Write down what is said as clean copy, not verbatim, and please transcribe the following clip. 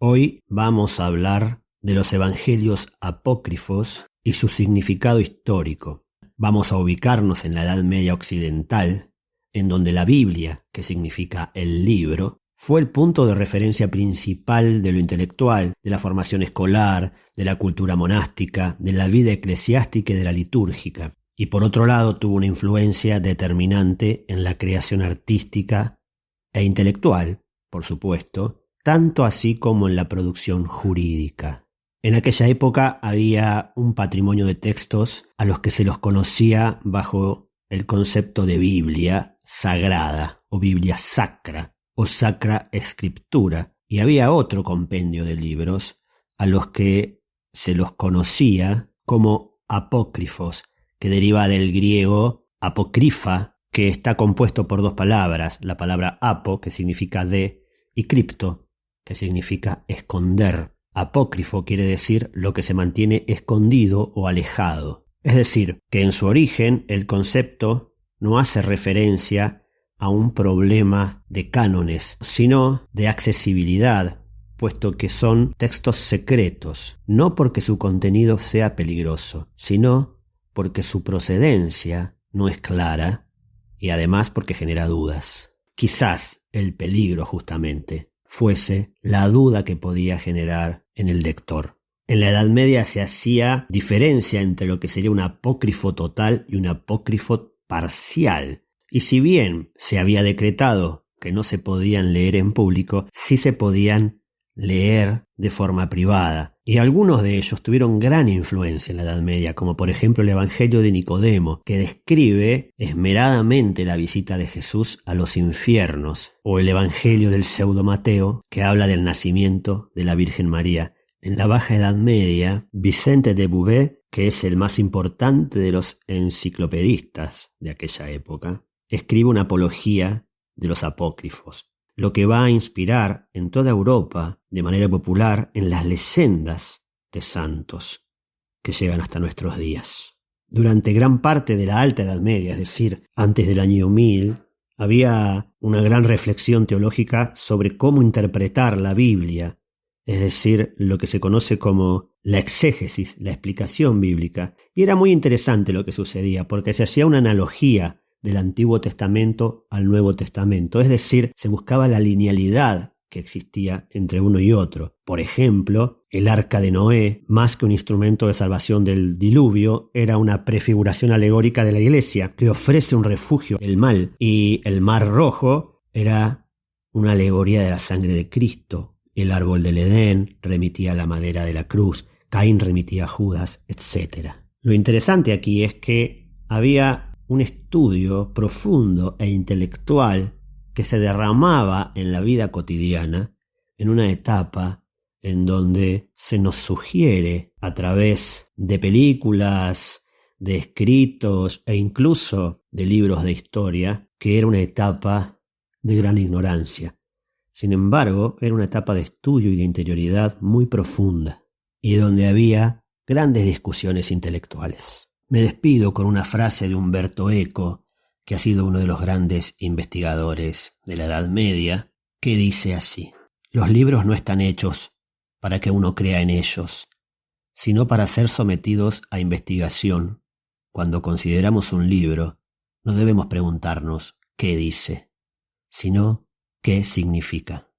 Hoy vamos a hablar de los evangelios apócrifos y su significado histórico. Vamos a ubicarnos en la Edad Media occidental, en donde la Biblia, que significa el libro, fue el punto de referencia principal de lo intelectual, de la formación escolar, de la cultura monástica, de la vida eclesiástica y de la litúrgica. Y por otro lado tuvo una influencia determinante en la creación artística e intelectual, por supuesto, tanto así como en la producción jurídica. En aquella época había un patrimonio de textos a los que se los conocía bajo el concepto de Biblia sagrada o Biblia sacra o Sacra Scriptura, y había otro compendio de libros a los que se los conocía como apócrifos, que deriva del griego apócrifa, que está compuesto por dos palabras, la palabra apo, que significa de, y cripto, que significa esconder. Apócrifo quiere decir lo que se mantiene escondido o alejado. Es decir, que en su origen el concepto no hace referencia a un problema de cánones, sino de accesibilidad, puesto que son textos secretos, no porque su contenido sea peligroso, sino porque su procedencia no es clara y además porque genera dudas. Quizás el peligro justamente fuese la duda que podía generar en el lector. En la Edad Media se hacía diferencia entre lo que sería un apócrifo total y un apócrifo parcial. Y si bien se había decretado que no se podían leer en público, sí se podían leer de forma privada. Y algunos de ellos tuvieron gran influencia en la Edad Media, como por ejemplo el Evangelio de Nicodemo, que describe esmeradamente la visita de Jesús a los infiernos, o el Evangelio del Pseudo Mateo, que habla del nacimiento de la Virgen María. En la Baja Edad Media, Vicente de Beauvais, que es el más importante de los enciclopedistas de aquella época, escribe una apología de los apócrifos, lo que va a inspirar en toda Europa, de manera popular, en las leyendas de santos que llegan hasta nuestros días. Durante gran parte de la Alta Edad Media, es decir, antes del año 1000, había una gran reflexión teológica sobre cómo interpretar la Biblia, es decir, lo que se conoce como la exégesis, la explicación bíblica. Y era muy interesante lo que sucedía, porque se hacía una analogía del Antiguo Testamento al Nuevo Testamento, es decir, se buscaba la linealidad que existía entre uno y otro. Por ejemplo, el arca de Noé, más que un instrumento de salvación del diluvio, era una prefiguración alegórica de la Iglesia, que ofrece un refugio del mal, y el mar rojo era una alegoría de la sangre de Cristo. El árbol del Edén remitía a la madera de la cruz, Caín remitía a Judas, etc. Lo interesante aquí es que había un estudio profundo e intelectual que se derramaba en la vida cotidiana en una etapa en donde se nos sugiere a través de películas, de escritos e incluso de libros de historia que era una etapa de gran ignorancia. Sin embargo, era una etapa de estudio y de interioridad muy profunda y donde había grandes discusiones intelectuales. Me despido con una frase de Umberto Eco, que ha sido uno de los grandes investigadores de la Edad Media, que dice así: los libros no están hechos para que uno crea en ellos, sino para ser sometidos a investigación. Cuando consideramos un libro, no debemos preguntarnos qué dice, sino qué significa.